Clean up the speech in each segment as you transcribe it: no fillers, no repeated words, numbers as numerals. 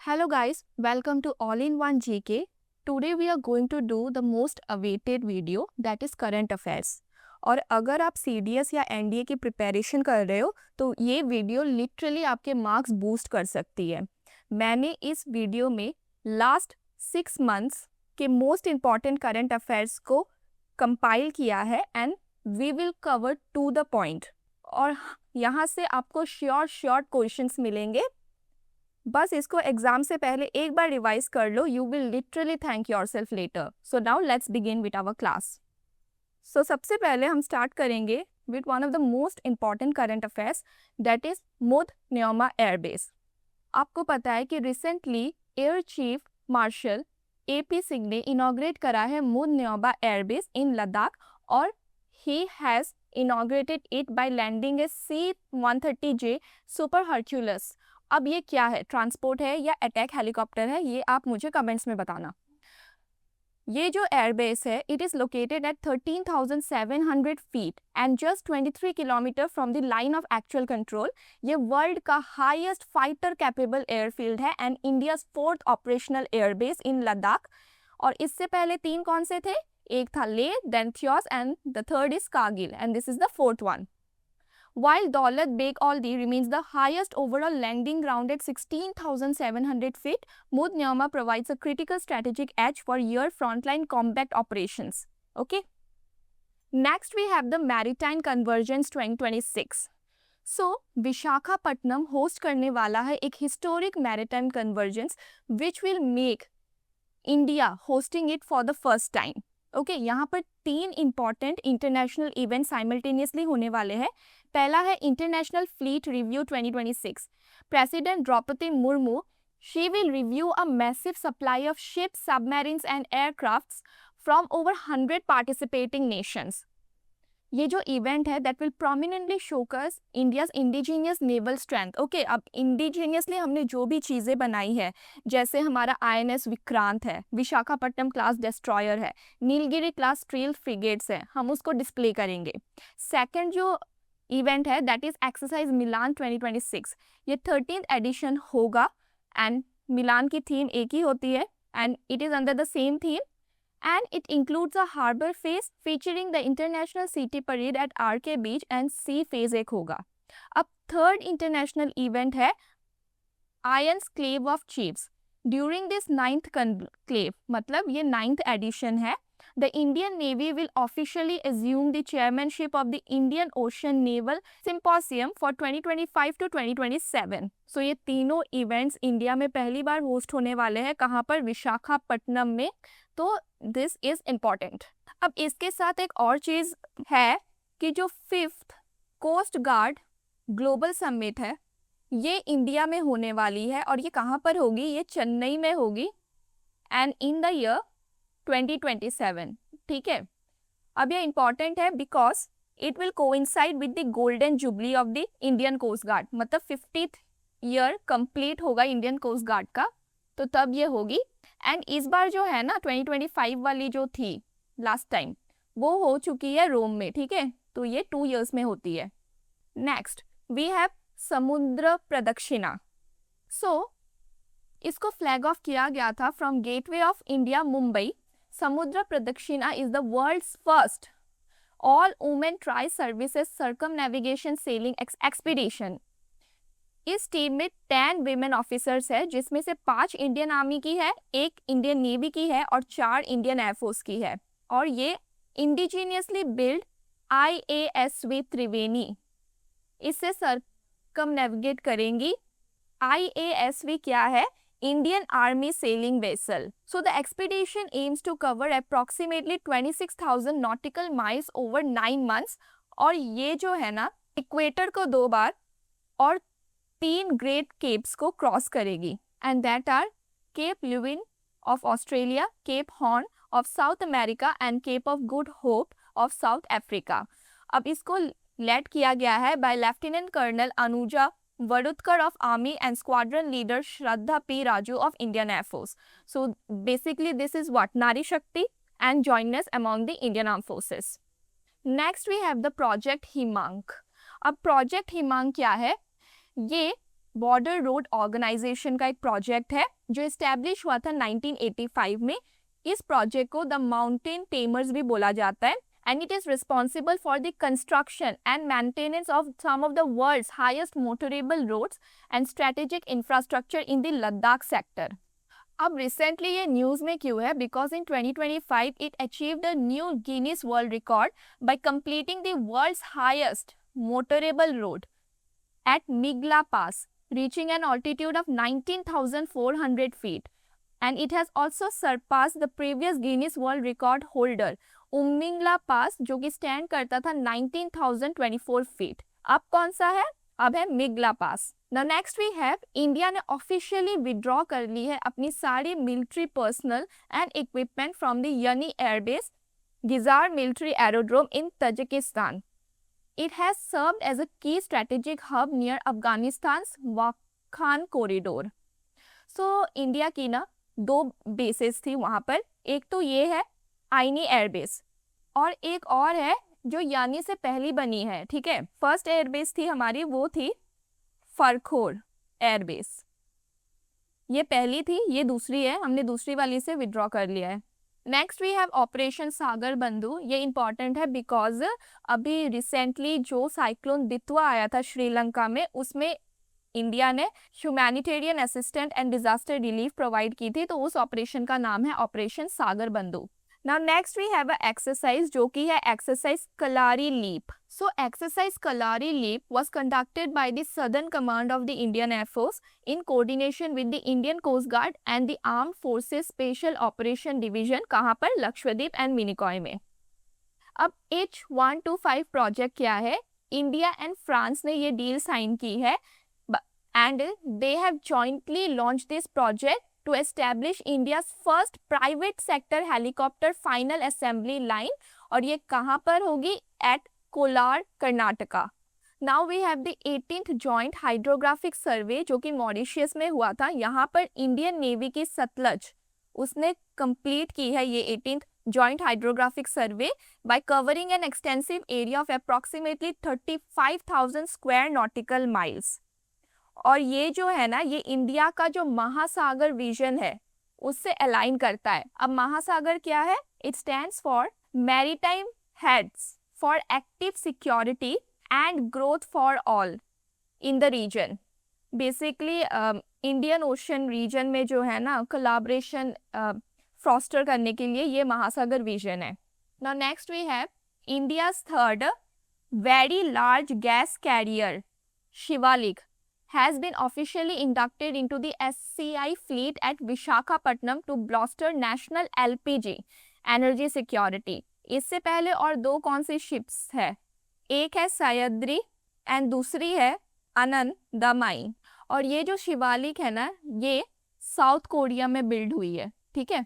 Hello guys, welcome to All-in-One GK. Today we are going to do the most awaited video that is current affairs. और अगर आप CDS या NDA की preparation कर रहे हो तो ये वीडियो लिटरली आपके मार्क्स बूस्ट कर सकती है. मैंने इस वीडियो में लास्ट 6 मंथ्स के मोस्ट इम्पॉर्टेंट करंट अफेयर्स को कंपाइल किया है and we will cover to the point. और यहाँ से आपको शॉर्ट क्वेश्चंस मिलेंगे. बस इसको एग्जाम से पहले एक बार रिवाइज कर लो. You will literally thank yourself later. So now let's begin with our class. So सबसे पहले हम स्टार्ट करेंगे with one of the most important current affairs that is Mudh Nyoma airbase. आपको पता है कि recently air chief marshal AP Singh ने inaugurate करा है मुद न्योमा एयरबेस इन लद्दाख और he has inaugurated it by landing a C-130J super Hercules. अब ये क्या है, ट्रांसपोर्ट है या अटैक हेलीकॉप्टर है, ये आप मुझे कमेंट्स में बताना. ये जो एयरबेस है it is located at 13,700 feet and just 23 kilometres from the line of actual control. ये वर्ल्ड का हाईएस्ट फाइटर कैपेबल एयरफील्ड है and India's 4th operational airbase in Ladakh. और इससे पहले 3 कौन से थे? एक था Leh, then Thoise and the third is Kargil and this is the 4th one. While Daulat Beg Oldi remains the highest overall landing ground at 16,700 feet, Mudd Nyoma provides a critical strategic edge for your frontline combat operations. Okay. Next, we have the Maritime Convergence 2026. So, Visakhapatnam host करने वाला है एक historic maritime convergence which will make India hosting it for the first time. Okay यहाँ पर 3 important international event simultaneously होने वाले हैं. पहला है international fleet review 2026. President Draupadi Murmu she will review a massive supply of ships, submarines and aircrafts from over 100 participating nations. ये जो event है that will prominently showcase India's indigenous naval strength. Okay, अब indigenously हमने जो भी चीज़ें बनाई है, जैसे हमारा INS विक्रांत है, विशाखापट्टनम क्लास डिस्ट्रॉयर है, नीलगिरी क्लास स्टील फ्रिगेट्स है, हम उसको डिस्प्ले करेंगे. सेकेंड जो इवेंट है दैट इज एक्सरसाइज मिलान 2026. ये 13th एडिशन होगा एंड मिलान की थीम एक ही होती है and it is under the same theme. And it includes a harbor phase featuring the International City Parade at RK Beach and Sea Phase एक होगा. अब third international event है Conclave of Chiefs. During this 9th conclave, मतलब ये 9th addition है, the Indian Navy will officially assume the chairmanship of the Indian Ocean Naval Symposium for 2025 to 2027. So ये तीनों events India में पहली बार host होने वाले हैं. कहाँ पर? विशाखापट्टनम में. तो दिस इज इम्पॉर्टेंट. अब इसके साथ एक और चीज़ है कि जो 5th coast guard global summit है ये इंडिया में होने वाली है और ये कहाँ पर होगी? ये चेन्नई में होगी एंड इन द ईयर 2027. ठीक है. अब ये इम्पॉर्टेंट है because it will coincide with the golden jubilee of the Indian coast guard. मतलब 50th ईयर कंप्लीट होगा इंडियन कोस्ट गार्ड का, तो तब ये होगी. एंड इस बार जो है ना 2025 वाली जो थी लास्ट टाइम वो हो चुकी है रोम में. ठीक है, तो ये 2 years में होती है. नेक्स्ट वी हैव समुद्र प्रदक्षिणा. सो इसको फ्लैग ऑफ किया गया था from Gateway of India Mumbai. Samudra Pradakshina is the world's first all women tri services circumnavigation sailing expedition. इस टीम में 10 विमेन ऑफिसर्स है जिसमें से 5 इंडियन आर्मी की है, 1 इंडियन नेवी की है और 4 इंडियन एयरफोर्स की है. और ये इंडिजीनियसली बिल्ड IASV त्रिवेणी इससे सर्कमनेविगेट करेंगी. IASV क्या है? Indian army sailing vessel. So the expedition aims to cover approximately 26,000 nautical miles over 9 months. और ये जो है ना इक्वेटर को 2 बार और 3 ग्रेट केप्स को क्रॉस करेगी and that are Cape Leeuwin of Australia, Cape Horn of South America and Cape of Good Hope of South Africa. अब इसको लेड किया गया है by lieutenant colonel Anuja Vadudkar of army and squadron leader Shraddha P. Raju of Indian air force. So basically this is what Nari Shakti and jointness among the Indian arm forces. Next we have the project हिमांक. अब project हिमांक क्या है? ये border road organisation का एक project है जो establish हुआ था 1985 में। इस प्रोजेक्ट को द माउंटेन टेमर्स भी बोला जाता है and it is responsible for the construction and maintenance of some of the world's highest motorable roads and strategic infrastructure in the Ladakh sector. अब रिसेंटली ये न्यूज़ में क्यों है? Because in 2025 it achieved a new Guinness World Record by completing the world's highest motorable road at Migla pass, reaching an altitude of 19,400 feet. And it has also surpassed the previous Guinness World Record holder, Umingla pass, जो कि stand करता था 19,024 feet. अब कौन सा है? अब है Migla pass. The next we have, India ने ऑफिशियली विड्रॉ कर ली है अपनी सारी military personnel and equipment from the यानी airbase Gissar military aerodrome in Tajikistan. It has served as a key strategic hub near Afghanistan's Wakhan corridor. So India की ना 2 bases थी वहाँ पर, एक तो ये है आईनी एयरबेस और एक और है जो यानी से पहली बनी है, ठीक है। फर्स्ट एयरबेस थी हमारी, वो थी फरखोर एयरबेस, ये पहली थी, ये दूसरी है, हमने दूसरी वाली से विड्रॉ कर लिया है। नेक्स्ट वी हैव ऑपरेशन सागर बंधु। ये इंपॉर्टेंट है बिकॉज अभी रिसेंटली जो साइक्लोन दित्वा आया था श्रीलंका में, उसमें इंडिया ने humanitarian assistant and disaster relief provide की थी, तो उस ऑपरेशन का नाम है ऑपरेशन सागर बंधु। Now next we have a exercise जो कि है exercise Kalari Leap. So exercise Kalari Leap was conducted by the Southern Command of the Indian Air Force in coordination with the Indian Coast Guard and the Armed Forces Special Operation Division, कहाँ पर? Lakshadweep and Minicoy में। अब H125 project क्या है? India and France ने ये deal sign की है and they have jointly launched this project to establish India's first private sector helicopter final assembly line, और ये कहाँ पर होगी? At Kolar, Karnataka. Now we have the 18th joint hydrographic survey जो कि मॉरिशियस में हुआ था। यहाँ पर इंडियन नेवी की सतलज उसने कंप्लीट की है ये 18th joint hydrographic survey by covering an extensive area of approximately 35,000 square nautical miles। और ये जो है ना, ये इंडिया का जो महासागर विजन है उससे अलाइन करता है। अब महासागर क्या है? It stands for maritime heads for active security and growth for all in the region. Basically Indian ocean region में जो है ना कोलैबोरेशन फॉस्टर करने के लिए ये महासागर विजन है। Now next we have India's third very large gas carrier Shivalik has been officially inducted into the SCI fleet at Visakhapatnam to bolster national LPG energy security। इससे पहले और 2 कौन सी शिप्स है? एक है सह्याद्री एंड दूसरी है आनंदमाई। और ये जो शिवालिक है ना, ये साउथ कोरिया में बिल्ड हुई है, ठीक है।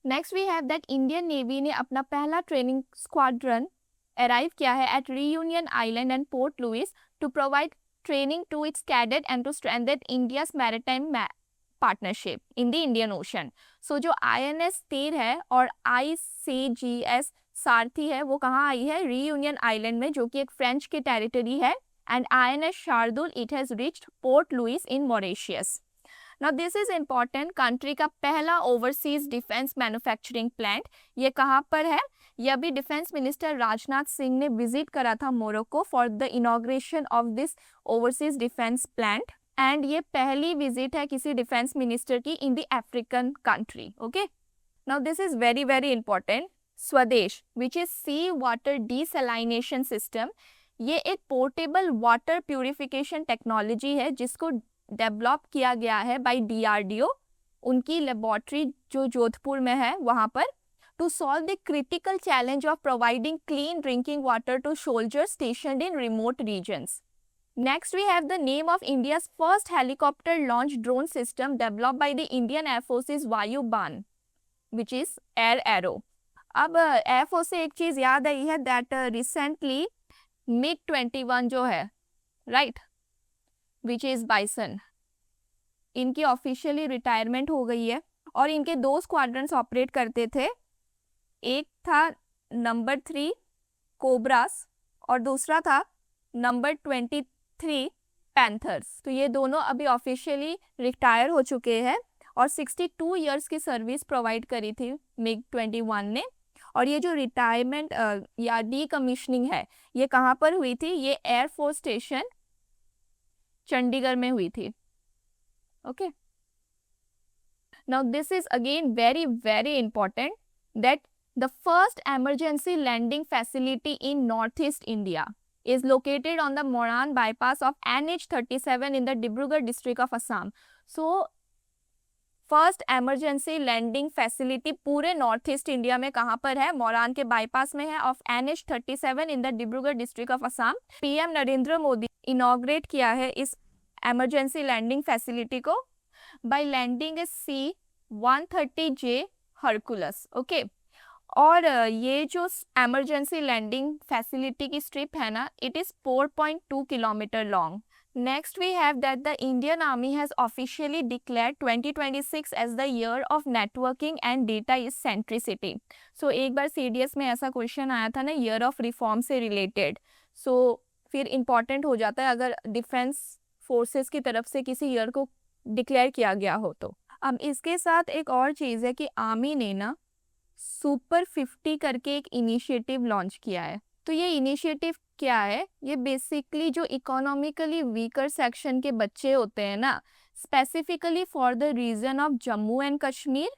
Next we have that Indian navy ने अपना पहला ट्रेनिंग स्क्वाड्रन अराइव किया है at Reunion Island and Port Louis to provide training to its cadet and to strengthen India's maritime partnership in the Indian Ocean। So जो INS तीर है और ICGS सारथी है वो कहाँ आई है? रीयूनियन आइलैंड में, जो कि एक फ्रेंच की टेरिटरी है। And INS Shardul it has reached Port Louis in Mauritius. Now this is important, country का पहला ओवरसीज डिफेंस मैन्युफैक्चरिंग प्लांट ये कहाँ पर है? ये अभी डिफेंस मिनिस्टर राजनाथ सिंह ने विजिट करा था Morocco for the inauguration of this overseas defence plant, and ये पहली विजिट है किसी डिफेंस मिनिस्टर की in the African country. Okay, now this is very very important. Swadesh which is sea water desalination system, ये एक portable water purification technology है जिसको develop किया गया है बाय DRDO, उनकी लेबोरेटरी जो जोधपुर में है वहाँ पर, to solve the critical challenge of providing clean drinking water to soldiers stationed in remote regions. Next we have the name of India's first helicopter launch drone system developed by the Indian Air Force's Vayu Ban, which is Air Arrow। अब Air Force से एक चीज़ याद आई है that recently MiG-21 जो है, right, which is Bison, इनकी officially retirement हो गई है और इनके 2 स्क्वाड्रन्स ऑपरेट करते थे। एक था नंबर 3 कोब्रास और दूसरा था नंबर 23 3 पैंथर्स। तो ये दोनों अभी ऑफिशियली रिटायर हो चुके हैं और 62 इयर्स की सर्विस प्रोवाइड करी थी मिग 21 ने। और ये जो रिटायरमेंट या डीकमीशनिंग है, ये कहाँ पर हुई थी? ये एयरफोर्स स्टेशन चंडीगढ़ में हुई थी। Okay, now this is again very very important that the first emergency landing facility in northeast India is located on the Moran bypass of NH37 in the Dibrugarh district of Assam. So first emergency landing facility पूरे north east India में कहाँ पर है? मोरान के bypass में है off NH37 in the Dibrugarh district of Assam. PM Narendra Modi inaugurate किया है इस एमरजेंसी लैंडिंग फैसिलिटी को by landing a C-130J Hercules. Okay, और ये जो एमरजेंसी लैंडिंग फैसिलिटी की स्ट्रिप है ना, it is 4.2 kilometre long. Next, we have that the Indian Army has officially declared 2026 as the year of networking and data is centricity. So एक बार CDS में ऐसा question आया था ना, ईयर ऑफ रिफॉर्म से रिलेटेड। सो फिर इम्पॉर्टेंट हो जाता है अगर डिफेंस फोर्सेस की तरफ से किसी ईयर को डिक्लेयर किया गया हो तो। अब इसके साथ एक और चीज़ है कि आर्मी ने ना सुपर 50 करके एक इनिशिएटिव लॉन्च किया है। तो ये इनिशिएटिव क्या है? ये बेसिकली जो इकोनॉमिकली वीकर सेक्शन के बच्चे होते हैं ना, specifically for the region of Jammu and Kashmir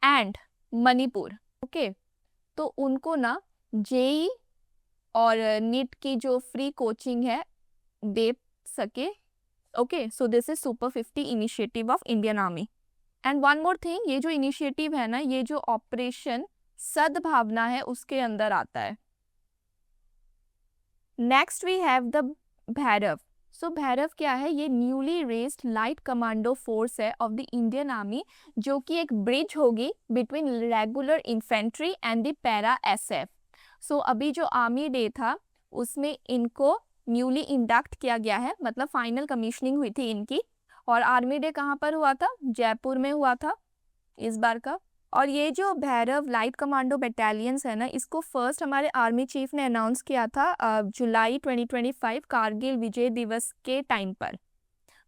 and Manipur. Okay, तो उनको ना जेई और नीट की जो फ्री कोचिंग है दे सके। Okay, so this is super 50 initiative of Indian army. And one more thing, ये जो इनिशिएटिव है ना, ये जो ऑपरेशन सद्भावना है उसके अंदर आता है। Next we have the Bhairav. So Bhairav क्या है? ये newly raised light commando force है ऑफ द इंडियन आर्मी, जो कि एक ब्रिज होगी between regular infantry and the para SF। सो अभी जो आर्मी डे था उसमें इनको न्यूली इंडक्ट किया गया है, मतलब फाइनल कमीशनिंग हुई थी इनकी। और आर्मी डे कहाँ पर हुआ था? जयपुर में हुआ था इस बार का। और ये जो भैरव लाइट कमांडो बटालियंस है ना, इसको फर्स्ट हमारे आर्मी चीफ ने अनाउंस किया था जुलाई 2025 कारगिल विजय दिवस के टाइम पर।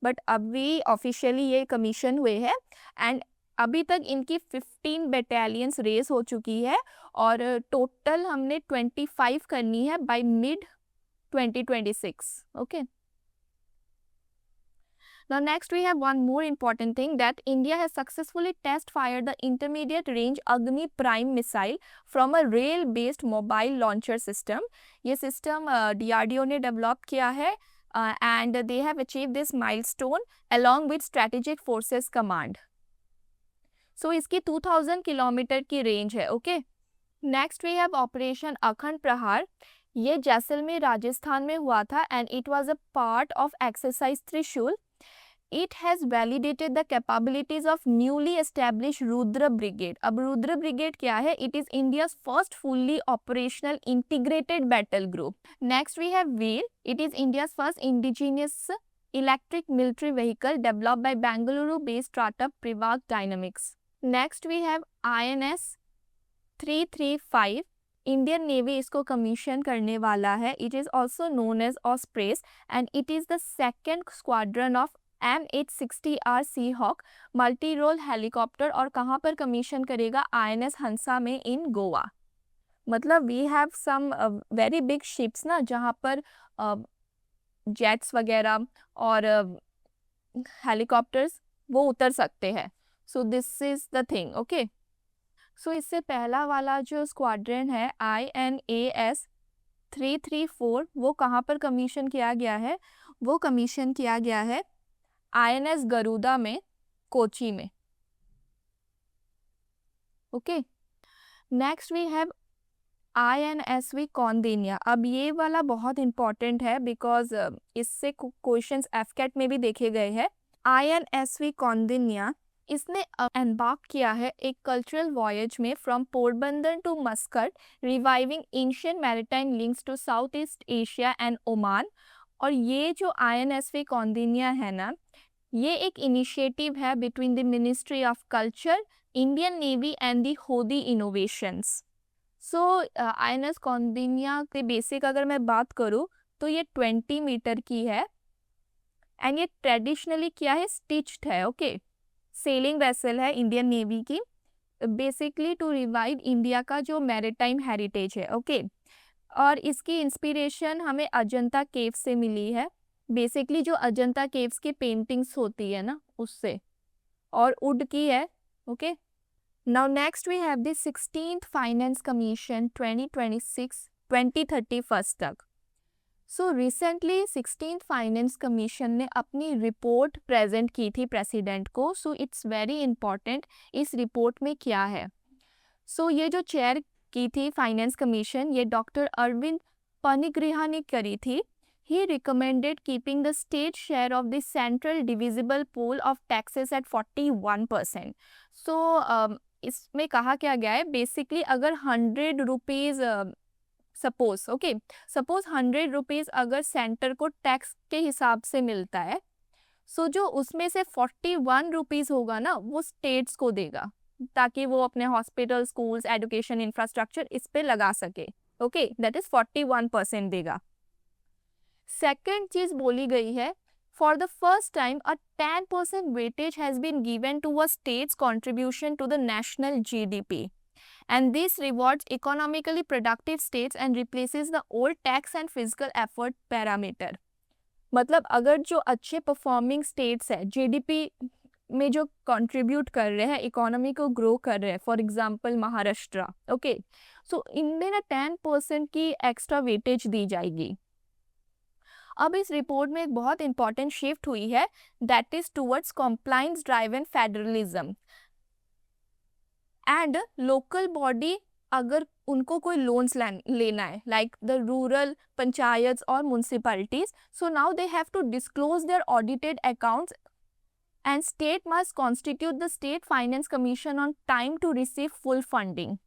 बट अभी ऑफिशियली ये कमीशन हुए हैं एंड अभी तक इनकी 15 बटालियंस रेस हो चुकी है और टोटल हमने 25 करनी है by mid 2026। Okay, now next we have one more important thing that India has successfully test fired the intermediate range Agni Prime missile from a rail based mobile launcher system. ये system DRDO ने develop किया है and they have achieved this milestone along with Strategic Forces Command. So इसकी 2000 kilometre की range है। Okay, next we have operation Akhand Prahar. ये जैसलमेर राजस्थान में हुआ था and it was a part of exercise Trishul. It has validated the capabilities of newly established Rudra Brigade. अब Rudra brigade क्या है? It is India's first fully operational integrated battle group. Next we have Veer. It is India's first indigenous electric military vehicle developed by Bangalore-based startup Privak Dynamics. Next we have INS 335. Indian navy इसको commission करने वाला है। It is also known as Ospreys and it is the second squadron of MH-60R Seahawk multi role helicopter. और कहाँ पर commission करेगा? INS हंसा में in Goa. मतलब we have some very big ships ना, जहाँ पर जेट्स वगैरह और हेलीकॉप्टर्स वो उतर सकते हैं। So this is the thing. Okay, so इससे पहला वाला जो स्क्वाड्रन है INAS 334, वो कहाँ पर कमीशन किया गया है? वो कमीशन किया गया है INS गरुदा में, कोची में। Okay, next we have INSV Kaundinya. अब ये वाला बहुत इंपॉर्टेंट है बिकॉज इससे क्वेश्चंस FCAT में भी देखे गए हैं। INSV कौंडिन्या इसने एम्बार्क किया है एक कल्चरल वॉयज में from Porbandar to Muscat, reviving ancient maritime links to south east Asia and Oman. और ये जो INSV कौंडिन्या है ना, ये एक इनिशिएटिव है between the ministry of culture, Indian navy and the होदी इनोवेशंस। सो INS कौंडिन्या के बेसिक अगर मैं बात करूँ तो ये 20 मीटर की है एंड ये ट्रेडिशनली क्या है, स्टिच्ड है, ओके। सेलिंग वेसल है इंडियन नेवी की, बेसिकली टू रिवाइव इंडिया का जो मैरिटाइम हेरिटेज है, ओके। और इसकी इंस्पिरेशन हमें अजंता केव से मिली है, बेसिकली जो अजंता केव्स की पेंटिंग्स होती है ना उससे, और वुड की है, okay. Now next we have the 16th finance commission 2026-2031 तक। So recently 16th finance commission ने अपनी रिपोर्ट प्रेजेंट की थी प्रेसिडेंट को। सो इट्स वेरी इंपॉर्टेंट इस रिपोर्ट में क्या है। सो ये जो चेयर की थी फाइनेंस कमीशन, ये डॉक्टर अरविंद पनिग्रिहा ने करी थी। He recommended keeping the state share of the central divisible pool of taxes at 41%। So इसमें कहा क्या गया है, बेसिकली अगर 100 रुपीज़ सपोज 100 रुपीज़ अगर सेंटर को टैक्स के हिसाब से मिलता है, सो जो उसमें से 41 रुपीज़ होगा ना वो स्टेट्स को देगा, ताकि वो अपने हॉस्पिटल, स्कूल्स, एजुकेशन, इंफ्रास्ट्रक्चर इस पे लगा सके, ओके। दैट इज 41% देगा। सेकेंड चीज बोली गई है, for the first time a 10% weightage has been given to a states contribution to the national GDP, and this rewards economically productive states and replaces the old tax and physical effort parameter। मतलब अगर जो अच्छे performing states है, GDP में जो contribute कर रहे हैं, इकोनॉमी को ग्रो कर रहे हैं, फॉर एग्जांपल महाराष्ट्र, ओके, सो इनमें ना 10% की एक्स्ट्रा वेटेज दी जाएगी। अब इस रिपोर्ट में एक बहुत इंपॉर्टेंट शिफ्ट हुई है, that is towards compliance driven federalism. And local body अगर उनको कोई लोन्स लेना है, लाइक द रूरल पंचायत और municipalities, so now they have to disclose their audited accounts and state must constitute the state finance commission on time to receive full funding.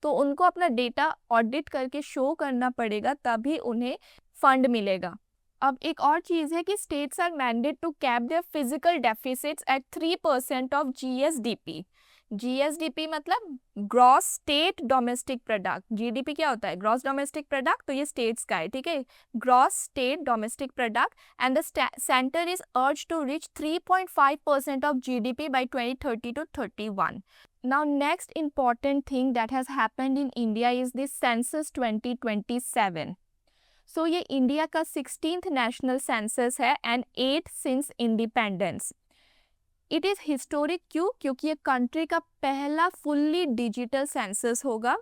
तो उनको अपना data audit करके शो करना पड़ेगा, तभी उन्हें फंड मिलेगा। अब एक और चीज़ है कि states are mandate to cap their physical deficits at 3% of GSDP। GSDP मतलब gross state domestic product. GDP क्या होता है, ग्रॉस डोमेस्टिक प्रोडक्ट, तो ये स्टेट्स का है, ठीक है, gross state domestic product. And the centre is urge to reach 3.5% of GDP by 2030 to 31। Now next important thing that has happened in India is the census 2027। So ये India का 16th national census है and 8th since independence. It is historic क्यों, क्योंकि ये country का पहला fully digital census होगा।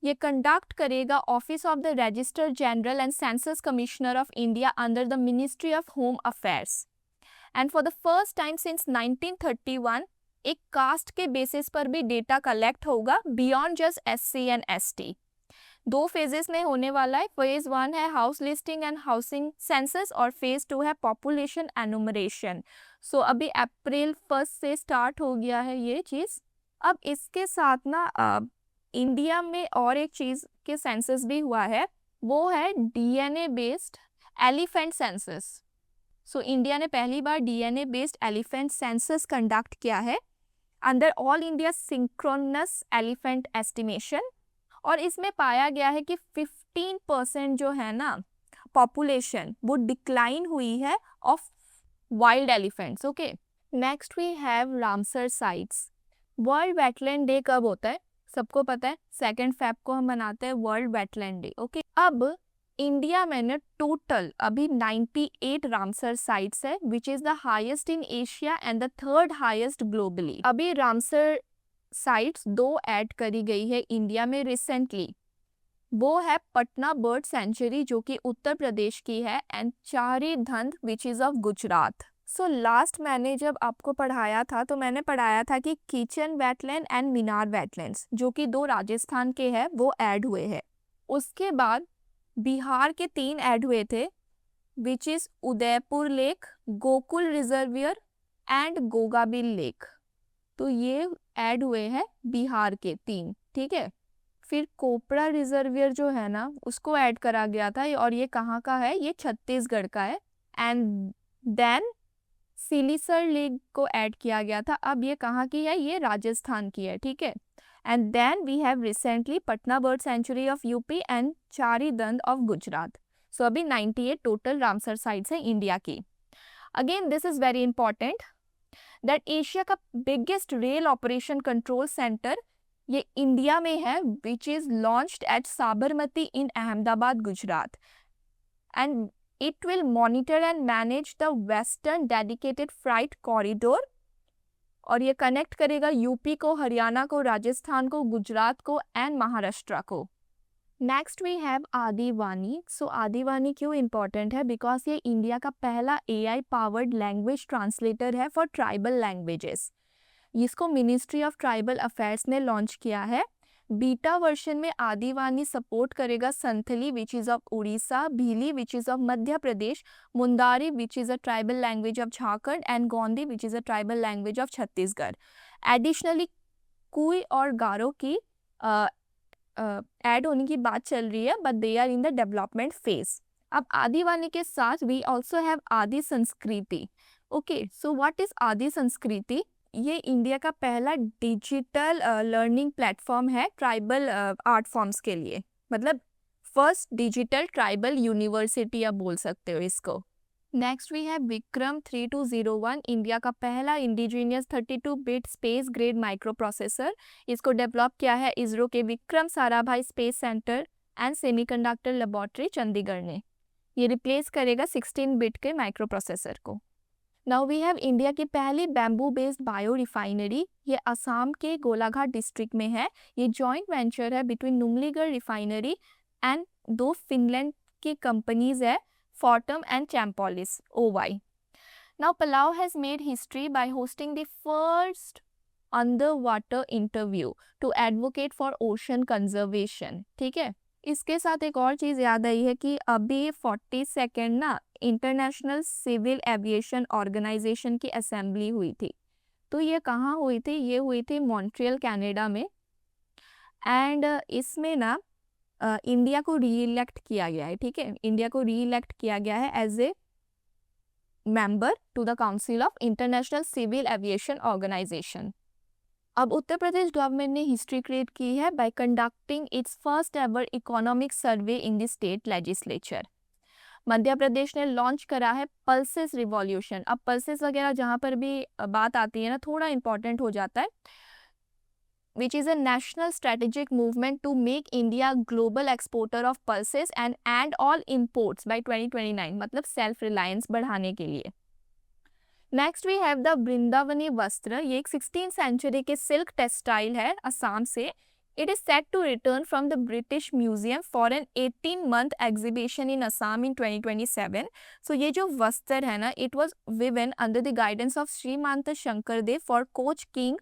ये कंडक्ट करेगा office of the register general and census commissioner of India under the ministry of home affairs. And for the first time since 1931 एक cast के बेसिस पर भी डेटा कलेक्ट होगा beyond just SC and ST। 2 phases में होने वाला है। Phase 1 है house listing and housing census और फेज 2 है पॉपुलेशन एनुमरेशन। सो अभी अप्रैल 1 से स्टार्ट हो गया है ये चीज़। अब इसके साथ ना इंडिया में और एक चीज़ के सेंसस भी हुआ है, वो है DNA based elephant census. So India ने पहली बार DNA based elephant census conduct किया है under all India synchronous elephant estimation. और इसमें पाया गया है कि 15% जो है ना पॉपुलेशन वो डिक्लाइन हुई है of wild elephants, okay. Next we have Ramsar sites. World wetland day कब होता है, सबको पता है, 2 फेब को हम मनाते हैं वर्ल्ड वेटलैंड डे, ओके। अब इंडिया में ना टोटल अभी 98 रामसर साइट्स है, which is the highest in Asia and the 3rd highest globally. अभी रामसर साइट्स 2 ऐड करी गई है इंडिया में रिसेंटली। वो है पटना बर्ड सेंचुरी जो कि उत्तर प्रदेश की है, and Chhari Dhand which is of Gujarat. So last मैंने जब आपको पढ़ाया था तो मैंने पढ़ाया था कि kitchen wetland and Minar wetlands जो कि 2 राजस्थान के हैं वो ऐड हुए हैं। उसके बाद बिहार के 3 ऐड हुए थे, which is Udaipur lake, Gokul reservoir and Gogabil lake. तो ये ऐड हुए हैं बिहार के 3, ठीक है। फिर कोपड़ा रिजर्वियर जो है ना उसको ऐड करा गया था, और ये कहाँ का है, ये छत्तीसगढ़ का है। एंड देन सिलीसर लेक को ऐड किया गया था, अब ये कहाँ की है, ये राजस्थान की है, ठीक है। And then we have recently Patna bird sanctuary of UP and Chhari Dhand of Gujarat. So अभी 98 टोटल रामसर साइट्स है इंडिया की। Again this is very important that Asia का biggest rail operation control centre ये इंडिया में है, which is launched at Sabarmati in Ahmedabad Gujarat, and it will monitor and manage the western dedicated freight corridor, और ये connect करेगा UP को, हरियाणा को, राजस्थान को, गुजरात को एंड महाराष्ट्र को. Next we have Adivaani. So Adivaani क्यों इम्पॉर्टेंट है? बिकॉज ये इंडिया का पहला AI पावर्ड लैंग्वेज ट्रांसलेटर है फॉर ट्राइबल लैंग्वेजेस. इसको मिनिस्ट्री ऑफ ट्राइबल अफेयर्स ने लॉन्च किया है. बीटा वर्जन में आदिवानी सपोर्ट करेगा Santhali which is of Orissa, Bhili which is of Madhya Pradesh, Mundari which is a tribal language of Jharkhand and Gondi which is a tribal language of Chhattisgarh. Additionally कुई और गारो की add होने की बात चल रही है, but they are in the development phase. अब आदिवानी के साथ वी ऑल्सो हैव आदि संस्कृति. ओके, सो व्हाट इज आदि संस्कृति? ये इंडिया का पहला डिजिटल लर्निंग प्लेटफॉर्म है ट्राइबल आर्ट फॉर्म्स के लिए. मतलब फर्स्ट डिजिटल ट्राइबल यूनिवर्सिटी आप बोल सकते हो इसको. Next we have Vikram 3201, India का पहला इंडिजीनियस 32-बिट स्पेस ग्रेड माइक्रो प्रोसेसर. इसको डेवलप किया है इसरो के Vikram Sarabhai space centre and semiconductor laboratory Chandigarh ने. ये रिप्लेस करेगा 16-बिट के माइक्रो प्रोसेसर को. नाउ वी हैव इंडिया की पहली बैम्बू बेस्ड बायो रिफाइनरी. ये असम के गोलाघाट डिस्ट्रिक्ट में है. ये जॉइंट वेंचर है between Numaligarh refinery and 2 Finland की कंपनीज है, Fortum and Champolis, OY. Now Palau has made history by hosting the first underwater interview to advocate for ocean conservation. ठीक है. इसके साथ एक और चीज़ याद आई है कि अभी 42nd ना इंटरनेशनल सिविल एविएशन ऑर्गेनाइजेशन की असेंबली हुई थी. तो ये कहाँ हुई थी? ये हुई थी मॉन्ट्रियल कनाडा में. एंड इसमें ना इंडिया को री इलेक्ट किया गया है. ठीक है, इंडिया को री इलेक्ट किया गया है as a member to the council of international civil aviation organisation. अब उत्तर प्रदेश गवर्नमेंट ने हिस्ट्री क्रिएट की है by conducting its first ever economic survey in the state legislature. Madhya Pradesh ने लॉन्च करा है पल्सेस रिवॉल्यूशन. अब पल्सेस वगैरह जहाँ पर भी बात आती है ना, थोड़ा इंपॉर्टेंट हो जाता है. which is a national strategic movement to make India global exporter of pulses and all imports by 2029, मतलब self reliance बढ़ाने के लिए. Next we have the Vrindavani वस्त्र. ये एक 16th सेंचुरी के सिल्क टेक्सटाइल है असम से. It is set to return from the British museum for an 18-month exhibition in Assam in 2027. So ये जो वस्त्र है ना, it was woven under the guidance of Srimanta Sankardev for Koch king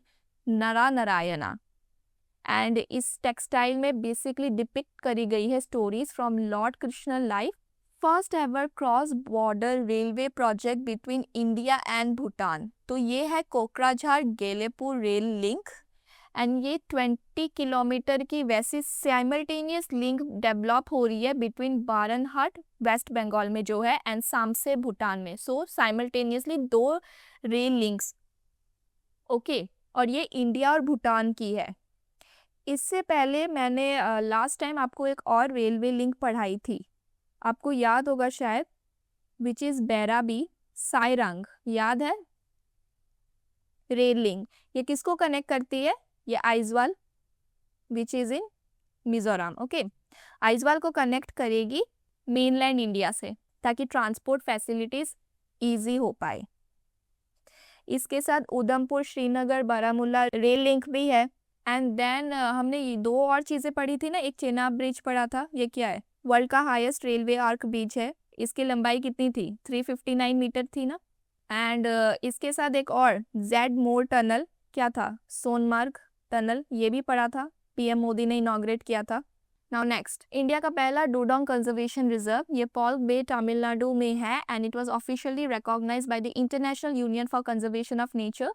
Narayana. And इस टेक्सटाइल में बेसिकली डिपिक्ट करी गई है stories from lord Krishna life. First ever cross border railway project between India and Bhutan. तो ये है Kokrajhar Gelephu rail link. And ये 20 किलोमीटर की वैसी साइमल्टेनियस लिंक डेवलप हो रही है बिटवीन बारनहाट वेस्ट बंगाल में जो है एंड सामसे भूटान में. सो साइमल्टेनियसली 2 रेल लिंक्स. ओके, और ये इंडिया और भूटान की है. इससे पहले मैंने लास्ट टाइम आपको एक और रेलवे लिंक पढ़ाई थी, आपको याद होगा शायद, विच इज़ बैराबी साइरंग. याद है रेल लिंक? ये किसको कनेक्ट करती है? ये Aizawl which is in Mizoram. Okay, Aizawl को कनेक्ट करेगी मेनलैंड इंडिया से ताकि ट्रांसपोर्ट फैसिलिटीज़ ईजी हो पाए. इसके साथ उधमपुर श्रीनगर बारामूला रेल लिंक भी है. एंड देन हमने ये 2 और चीज़ें पढ़ी थी ना. एक चेनाब ब्रिज पढ़ा था. ये क्या है? वर्ल्ड का हाईएस्ट रेलवे आर्क ब्रिज है. इसकी लंबाई कितनी थी? 359 मीटर थी ना. एंड इसके साथ एक और जेड मोर टनल, क्या था? सोनमार्ग टनल, ये भी पढ़ा था. पीएम मोदी ने इनॉग्रेट किया था. नाउ नेक्स्ट, इंडिया का पहला डूडोंग कंजर्वेशन रिजर्व, ये पॉल्क बे तमिलनाडु में है. And it was officially recognised by the International Union for Conservation of Nature,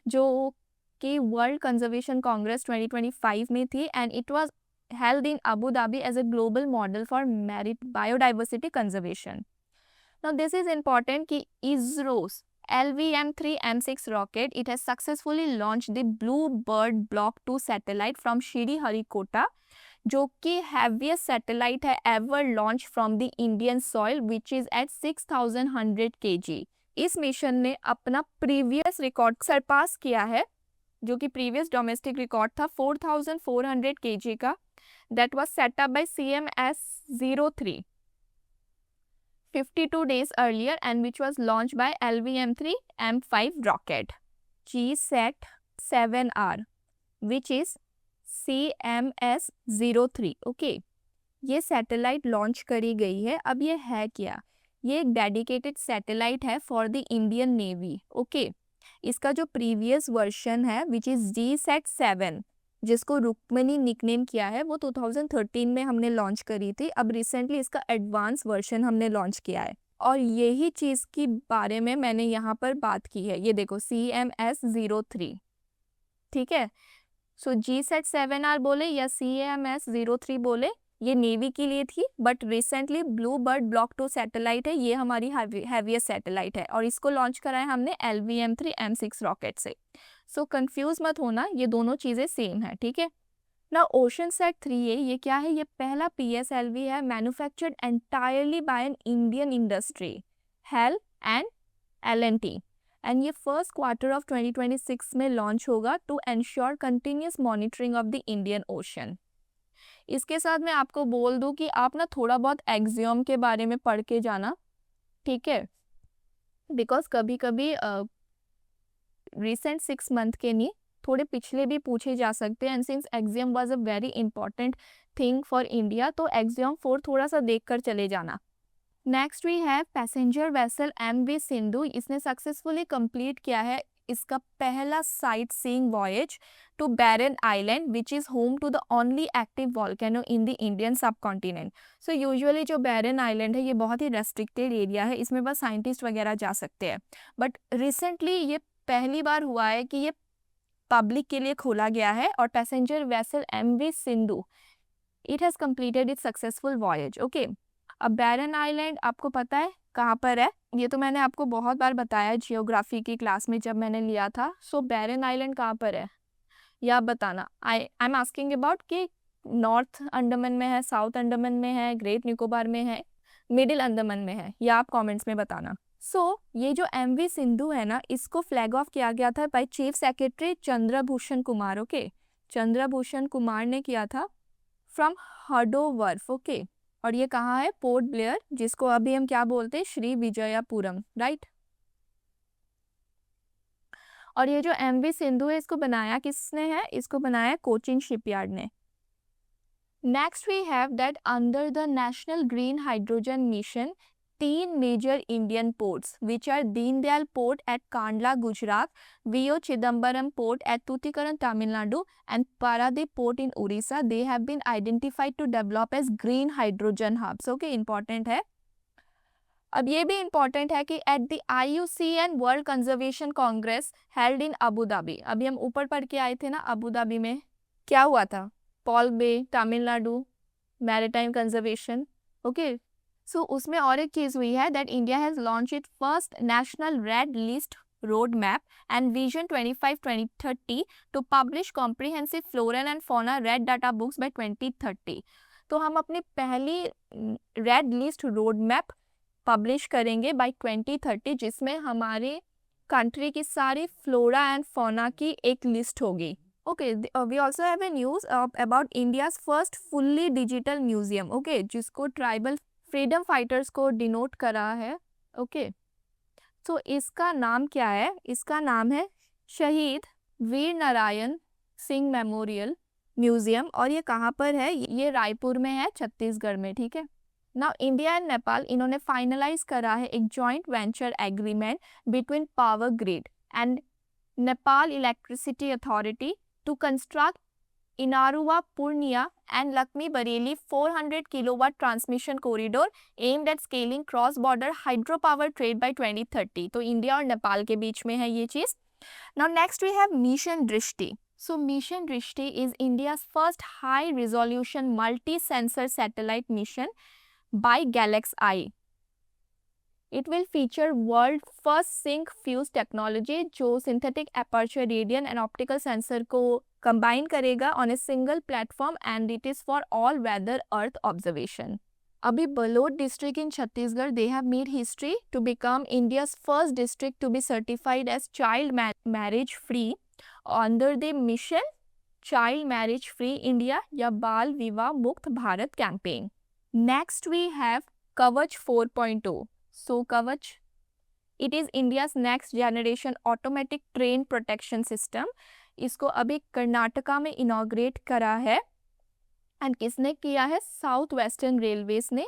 जो कि वर्ल्ड कंजर्वेशन कांग्रेस 2025 में थी. And it was held in Abu Dhabi as a global model for biodiversity conservation. Now this is important कि ISRO's LVM-3M6 rocket, it has successfully launched the Blue Bird Block 2 satellite from Sriharikota, जो कि heaviest satellite है ever launched from the Indian soil, which is at 6,100 kg. इस mission ने अपना previous record Sarpass किया है, जो कि प्रीवियस डोमेस्टिक रिकॉर्ड था 4400 kg का, that was set up by CMS-03 52 days earlier and which was launched by LVM-3 M5 rocket. GSAT-7R which is CMS-03. Okay, ये सैटेलाइट लॉन्च करी गई है. अब ये है क्या? ये एक डेडिकेटेड सैटेलाइट है for the Indian navy. Okay, इसका जो प्रीवियस वर्जन है विच इज़ GSAT-7, जिसको रुक्मणी निकनेम किया है, वो 2013 में हमने लॉन्च करी थी. अब रिसेंटली इसका एडवांस वर्जन हमने लॉन्च किया है और यही चीज़ के बारे में मैंने यहाँ पर बात की है. ये देखो CMS-03, ठीक है. सो GSAT-7R बोले या CMS-03 बोले, ये नेवी के लिए थी, but recently blue bird block 2 satellite है, ये हमारी हैवीएस्ट सैटेलाइट है और इसको लॉन्च कराया हमने LVM-3 M6 रॉकेट से. सो कंफ्यूज मत होना, ये दोनों चीज़ें सेम है, ठीक है ना. OceanSat-3A ये क्या है? ये पहला PSLV है manufactured entirely by an Indian industry, HAL and L&T, and ये फर्स्ट क्वार्टर ऑफ 2026 में लॉन्च होगा to ensure continuous monitoring of the Indian Ocean. इसके साथ मैं आपको बोल दूं कि आप ना थोड़ा बहुत एक्सियोम के बारे में पढ़ के जाना, ठीक है, बिकॉज कभी कभी रिसेंट 6 मंथ के नहीं, थोड़े पिछले भी पूछे जा सकते हैं. And since Axiom was a very important thing for India, तो एक्सियोम 4 थोड़ा सा देख कर चले जाना. Next we have passenger vessel MV Sindhu. इसने सक्सेसफुली कंप्लीट किया है इसका पहला sightseeing voyage to Barren Island which is home to the only active volcano in the Indian subcontinent. So usually जो बैरन आइलैंड है ये बहुत ही restricted area है, इसमें बस साइंटिस्ट वगैरह जा सकते हैं. बट रिसेंटली ये पहली बार हुआ है कि ये पब्लिक के लिए खोला गया है और passenger vessel MV Sindhu it has completed it's successful voyage. Okay, अब बैरन आइलैंड आपको पता है कहाँ पर है? ये तो मैंने आपको बहुत बार बताया जियोग्राफी की क्लास में जब मैंने लिया था. सो बैरन आइलैंड कहाँ पर है या आप बताना. आई एम आस्किंग अबाउट कि नॉर्थ अंडमान में है, साउथ अंडमान में है, ग्रेट निकोबार में है, मिडिल अंडमान में है, या आप कमेंट्स में बताना. ये जो MV सिंधु है ना, इसको फ्लैग ऑफ किया गया था by chief secretary Chandrabhushan Kumar. Okay, Chandrabhushan Kumar ने किया था फ्रॉम हडोवर्फ. ओके, और ये कहाँ है? पोर्ट ब्लेयर, जिसको अभी हम क्या बोलते हैं? श्री विजयपुरम, राइट. और ये जो MV सिंधु है इसको बनाया किसने है? इसको बनाया कोचिन शिपयार्ड ने. Next we have that under the national green hydrogen mission 3 major Indian ports which are Deendayal Port at Kandla, Gujarat, VO Chidambaram Port at Tuticorin, Tamil Nadu and Paradip Port in Orissa, they have been identified to develop as green hydrogen hubs. Okay, important है. अब ये भी important है कि at the IUCN World Conservation Congress held in Abu Dhabi, अभी हम ऊपर पढ़ के आए थे ना अबू धाबी में, क्या हुआ था? Palk Bay, Tamil Nadu, maritime conservation. Okay, so उसमें और एक चीज़ हुई है that India has launch it first national red list road map and vision 25-2030 to publish comprehensive flora and fauna red data books by 2030. तो हम अपनी पहली red list road map publish करेंगे बाय 2030, जिसमें हमारे कंट्री की सारी फ्लोरा एंड फौना की एक लिस्ट होगी. Okay, we also have a news about India's first fully digital museum. Okay, जिसको ट्राइबल फ्रीडम फाइटर्स को डिनोट करा है. ओके, तो इसका नाम क्या है? इसका नाम है शहीद वीर नारायण सिंह मेमोरियल म्यूजियम और ये कहाँ पर है? ये रायपुर में है, छत्तीसगढ़ में. ठीक है. नाउ इंडिया एंड नेपाल इन्होंने फाइनलाइज करा है एक joint venture agreement between power grid and Nepal electricity authority to construct Inaruwa, Purnia and Lakmi Bareilly 400 kilowatt transmission corridor aimed at scaling cross-border hydropower trade by 2030. तो इंडिया और नेपाल के बीच में है ये चीज़. Now next we have Mission Drishti. So Mission Drishti is India's first high-resolution multi-sensor satellite mission by GalaxEye. It will feature world first sync fuse technology जो synthetic aperture radian and optical sensor को combine करेगा on a single platform and it is for all weather earth observation. अभी Balod district in Chhattisgarh, they have made history to become India's first district to be certified as child marriage free under the mission child marriage free India या Bal Vivah Mukt Bharat campaign. Next we have Kavach 4.0. So Kavach, it is India's next generation automatic train protection system. इसको अभी कर्नाटका में inaugurate करा है. And किसने किया है? South western railways ने,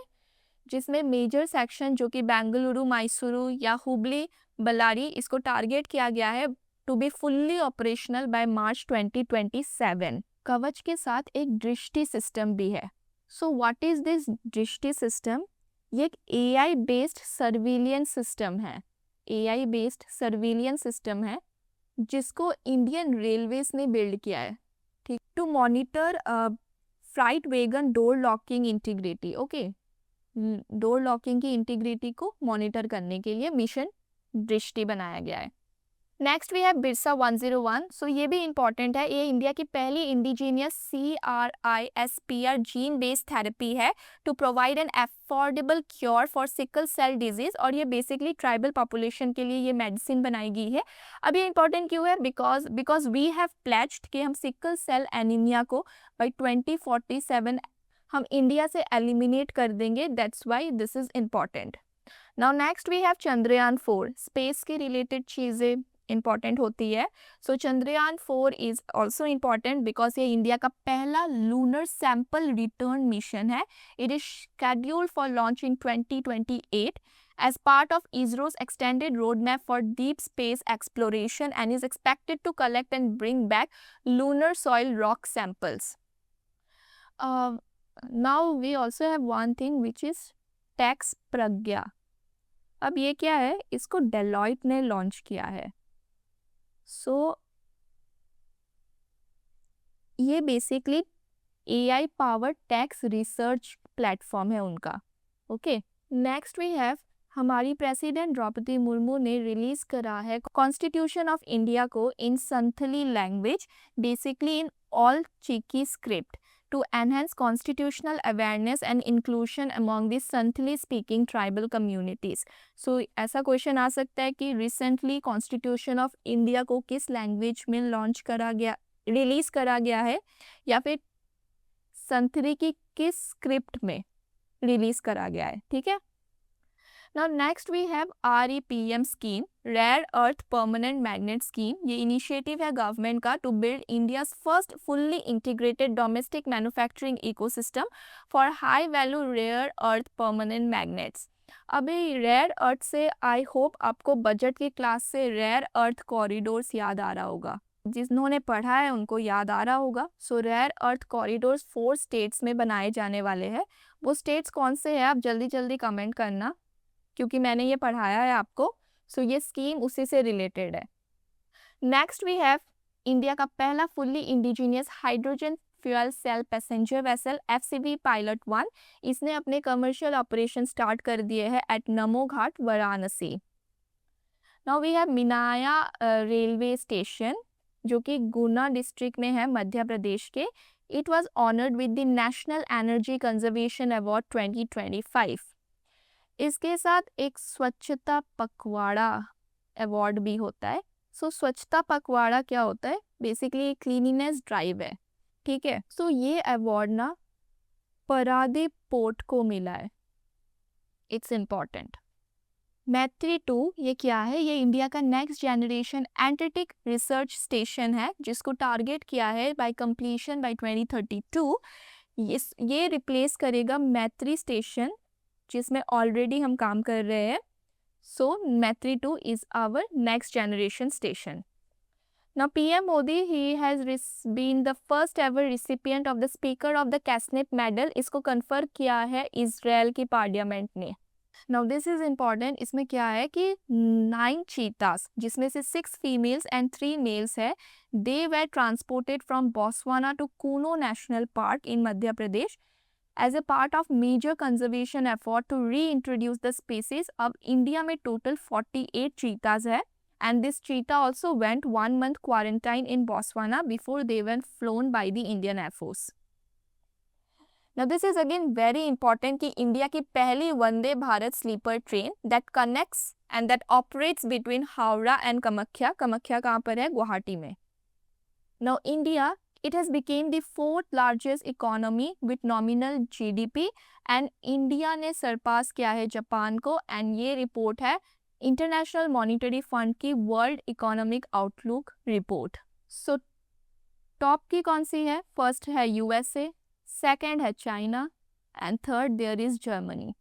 जिसमें मेजर सेक्शन जो कि बेंगलुरु, मैसूरू या हुबली बल्लारी, इसको टारगेट किया गया है to be fully operational by March 2027. Kavach के साथ एक दृष्टि सिस्टम भी है. So what is this Drishti system? ये एक AI बेस्ड सर्विलियंस सिस्टम है. AI बेस्ड सर्विलियंस सिस्टम है जिसको इंडियन रेलवेज ने बिल्ड किया है. ठीक, to monitor freight wagon door locking integrity. Okay, door locking की इंटीग्रिटी को मॉनिटर करने के लिए मिशन दृष्टि बनाया गया है. Next we have Birsa 101. So ये भी इंपॉर्टेंट है. ये इंडिया की पहली indigenous CRISPR gene based therapy है to provide an affordable cure for sickle cell disease. और ये बेसिकली ट्राइबल पॉपुलेशन के लिए ये मेडिसिन बनाई गई है. अब ये इंपॉर्टेंट क्यों है? बिकॉज वी हैव प्लेज्ड कि हम सिकल सेल एनीमिया को बाई 2047 हम इंडिया से एलिमिनेट कर देंगे. That's why this is important. Now next we have Chandrayaan 4. Space के रिलेटेड चीज़ें इंपॉर्टेंट होती है. So Chandrayaan 4 is also important because ये इंडिया का पहला लूनर सैंपल रिटर्न मिशन है. It is scheduled for launch in 2028 as part of ISRO's extended roadmap for deep space exploration and is expected to collect and bring back lunar soil rock samples. Now we also have one thing which is Tax Pragya. अब ये क्या है? इसको Deloitte ने launch किया है. So ये basically AI powered tax research platform है उनका. ओके, नेक्स्ट वी हैव हमारी प्रेसिडेंट द्रौपदी मुर्मू ने रिलीज करा है कॉन्स्टिट्यूशन ऑफ इंडिया को in Santhali language, basically in Ol Chiki script to enhance constitutional awareness and inclusion among the Santhali speaking tribal communities. So ऐसा question आ सकता है कि रिसेंटली कॉन्स्टिट्यूशन ऑफ इंडिया को किस लैंग्वेज में लॉन्च करा गया, रिलीज करा गया है, या फिर संथली की किस स्क्रिप्ट में रिलीज करा गया है. ठीक है. Now next we have REPM scheme, Rare Earth Permanent Magnet Scheme. ये इनिशिएटिव है गवर्नमेंट का to build India's first fully integrated domestic manufacturing ecosystem for high value rare earth permanent magnets. अभी रेयर अर्थ से I hope आपको budget की class से rare earth corridors याद आ रहा होगा. जिन्होंने पढ़ा है उनको याद आ रहा होगा. So rare earth corridors 4 states में बनाए जाने वाले हैं. वो स्टेट्स कौन से हैं आप जल्दी जल्दी कमेंट करना, क्योंकि मैंने ये पढ़ाया है आपको. सो ये स्कीम उसी से रिलेटेड है. नेक्स्ट वी हैव इंडिया का पहला fully indigenous hydrogen fuel cell passenger vessel FCV pilot 1. इसने अपने कमर्शियल ऑपरेशन स्टार्ट कर दिए हैं at Namo Ghat Varanasi. Now we have Minaya railway station जो कि गुना डिस्ट्रिक्ट में है मध्य प्रदेश के. It was honoured with the national energy conservation award 2025. इसके साथ एक स्वच्छता पखवाड़ा अवार्ड भी होता है. सो स्वच्छता पखवाड़ा क्या होता है? बेसिकली क्लीनिनेस ड्राइव है. ठीक है. सो ये अवार्ड ना परादीप पोर्ट को मिला है. It's important. मैत्री 2 ये क्या है? ये इंडिया का next generation Antarctic research station है जिसको टारगेट किया है बाय कंप्लीशन बाय 2032. ये रिप्लेस करेगा मैत्री स्टेशन जिसमें ऑलरेडी हम काम कर रहे हैं. So Maitri 2 is our next generation station. Now PM Modi, he has been the first ever recipient of the Speaker of the Casnip Medal. इसको कन्फर किया है इजराइल की पार्लियामेंट ने. Now this is important. इसमें क्या है कि 9 चीतास जिसमें से 6 फीमेल्स एंड 3 मेल्स है, they were transported from Botswana to Kuno National Park in Madhya Pradesh as a part of major conservation effort to reintroduce the species. अब India में total 48 चीतास है. And this cheetah also went 1 month quarantine in Botswana before they were flown by the Indian Air Force. Now this is again very important कि India की पहली Vande Bharat sleeper train that connects and that operates between Howrah and Kamakhya. Kamakhya कहाँ पर है? गुवाहाटी में. Now India, it has became the fourth largest economy with nominal GDP and India ने सरपास किया है जापान को and ये रिपोर्ट है इंटरनेशनल मॉनिटरी फंड की world economic outlook report. So top की कौन सी है? फर्स्ट है यूएसए, सेकेंड है China and third there is Germany.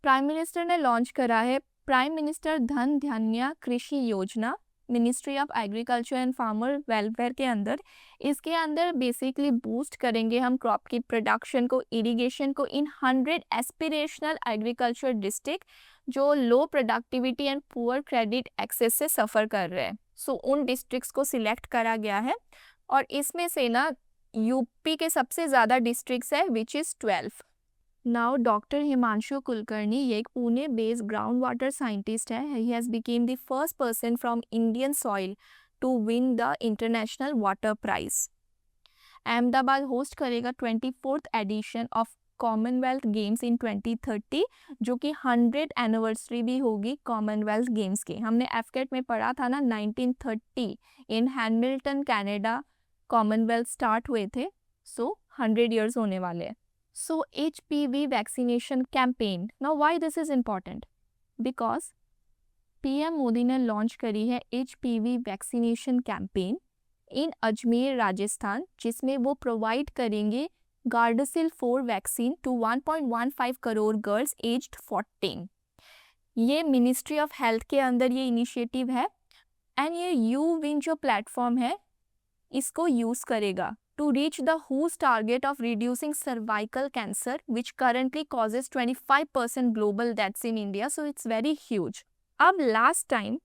Prime minister ने लॉन्च करा है prime minister Dhan Dhanya Krishi Yojana, ministry of agriculture and farmer welfare के अंदर. इसके अंदर बेसिकली बूस्ट करेंगे हम क्रॉप की प्रोडक्शन को, इरिगेशन को इन 100 एस्पिरेशनल एग्रीकल्चर डिस्ट्रिक्ट जो low productivity and poor credit access से सफ़र कर रहे हैं. सो उन डिस्ट्रिक्ट्स को सिलेक्ट करा गया है और इसमें से ना यूपी के सबसे ज़्यादा डिस्ट्रिक्ट्स है which is 12. Now doctor Himanshu Kulkarni, ये एक Pune based ground water scientist है. He has become the first person from Indian soil to win the international water prize. Ahmedabad host करेगा 24th edition of commonwealth games in 2030 जो कि 100th anniversary भी होगी Commonwealth games की. हमने एफकेट में पढ़ा था ना 1930 in Hamilton Canada Commonwealth start हुए थे. सो 100 ईयर्स होने वाले हैं. So HPV vaccination campaign. Now why this is important? Because PM Modi ने लॉन्च करी है HPV vaccination campaign in Ajmer Rajasthan जिसमें वो प्रोवाइड करेंगे Gardasil 4 vaccine to 1.15 crore girls aged 14. ये मिनिस्ट्री ऑफ हेल्थ के अंदर ये इनिशिएटिव है एंड ये यूविन जो प्लेटफॉर्म है इसको यूज़ करेगा to reach the WHO's target of reducing cervical cancer which currently causes 25% global deaths in India. So it's very huge. अब लास्ट टाइम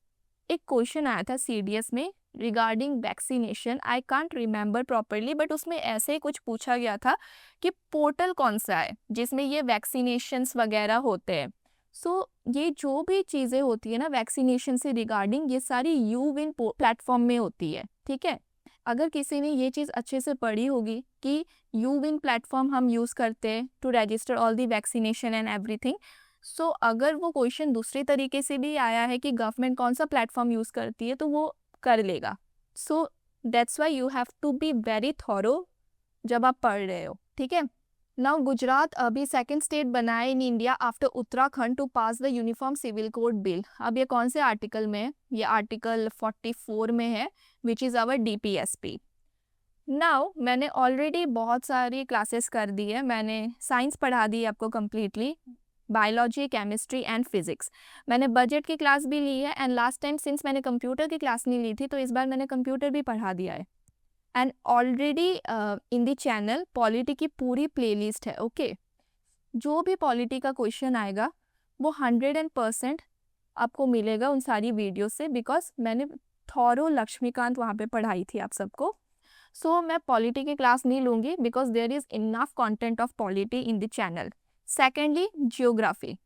एक क्वेश्चन आया था CDS में regarding vaccination. I can't remember properly but उसमें ऐसे ही कुछ पूछा गया था कि पोर्टल कौन सा है जिसमें ये वैक्सीनेशंस वगैरह होते हैं. सो ये जो भी चीज़ें होती है ना वैक्सीनेशन से रिगार्डिंग ये सारी यूविन प्लेटफॉर्म में होती है. ठीक है, अगर किसी ने ये चीज़ अच्छे से पढ़ी होगी कि यूविन प्लेटफॉर्म हम यूज़ करते हैं to register all the vaccination and everything. So अगर वो क्वेश्चन दूसरे तरीके से भी आया है कि गवर्नमेंट कौन सा प्लेटफॉर्म यूज़ करती है तो वो कर लेगा. So that's why you have to be very thorough जब आप पढ़ रहे हो. ठीक है. नाउ गुजरात अभी सेकंड स्टेट बना है in India after Uttarakhand to pass the uniform civil code bill. अब ये कौन से आर्टिकल में है? ये आर्टिकल 44 में है which is our DPSP. Now मैंने ऑलरेडी बहुत सारी क्लासेस कर दी है. मैंने साइंस पढ़ा दी है आपको completely, biology, chemistry and physics. मैंने बजट की क्लास भी ली है एंड लास्ट टाइम सिंस मैंने कंप्यूटर की क्लास नहीं ली थी तो इस बार मैंने कंप्यूटर भी पढ़ा दिया है. And already in the channel polity की पूरी प्लेलिस्ट है. ओके, जो भी पॉलिटी का क्वेश्चन आएगा वो 100% आपको मिलेगा उन सारी वीडियो से बिकॉज मैंने थॉरो लक्ष्मीकांत वहाँ पे पढ़ाई थी आप सबको. सो मैं पॉलिटी की क्लास नहीं लूँगी because there is enough content of polity in the channel. Secondly geography.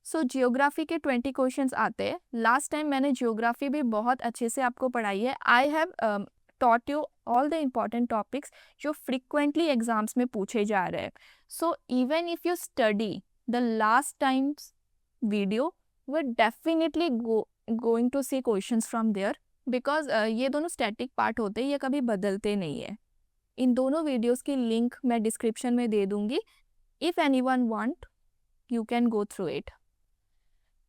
So geography के 20 क्वेश्चंस आते हैं. लास्ट टाइम मैंने जियोग्राफी भी बहुत अच्छे से आपको पढ़ाई है. I have taught you all the important topics जो frequently exams में पूछे जा रहे हैं. So even if you study the last time's video, we're definitely going to see questions from there because ये दोनों static part होते हैं, ये कभी बदलते नहीं है. इन दोनों videos की link मैं description में दे दूँगी. If anyone want, you can go through it.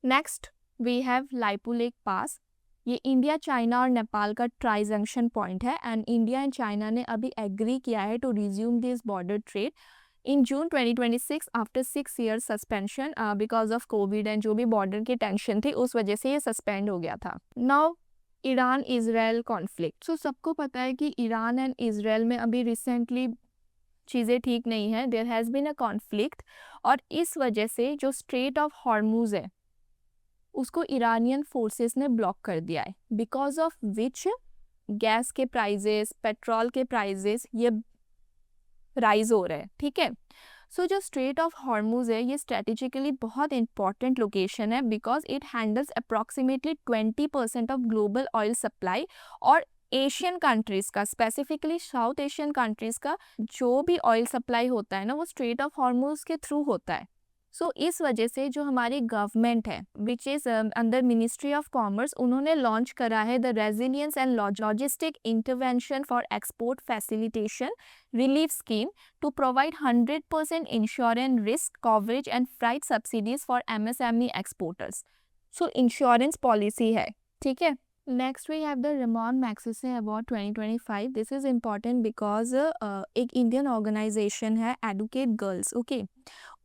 Next, we have Laipu Lake Pass. ये इंडिया, चाइना और नेपाल का ट्राई जंक्शन पॉइंट है एंड इंडिया एंड चाइना ने अभी एग्री किया है to resume this border trade in June 2026 after 6 years suspension because of covid and जो भी बॉर्डर की टेंशन थी उस वजह से ये सस्पेंड हो गया था. Now Iran Israel conflict. So सबको पता है कि ईरान एंड इजराइल में अभी रिसेंटली चीज़ें ठीक नहीं है. There has been a conflict और इस वजह से जो स्ट्रेट ऑफ हॉर्मूज है उसको ईरानियन फोर्सेस ने ब्लॉक कर दिया है बिकॉज ऑफ विच गैस के प्राइजेस, पेट्रोल के प्राइजेस ये राइज हो रहे हैं. ठीक है. सो जो स्ट्रेट ऑफ हॉर्मूज है ये स्ट्रेटेजिकली बहुत इंपॉर्टेंट लोकेशन है because it handles approximately 20% of global oil supply और एशियन कंट्रीज का, स्पेसिफिकली साउथ एशियन कंट्रीज का जो भी ऑयल सप्लाई होता है ना, वो स्ट्रेट ऑफ हॉर्मुज के थ्रू होता है। सो इस वजह से जो हमारी गवर्नमेंट है which is under ministry of commerce, उन्होंने लॉन्च करा है the resilience and logistic intervention for export facilitation relief scheme to provide 100% insurance risk coverage and freight subsidies for MSME exporters. So insurance policy है, ठीक है। Next we have the Ramon Magsaysay award 2025। This is important because एक Indian organisation है Educate Girls, okay,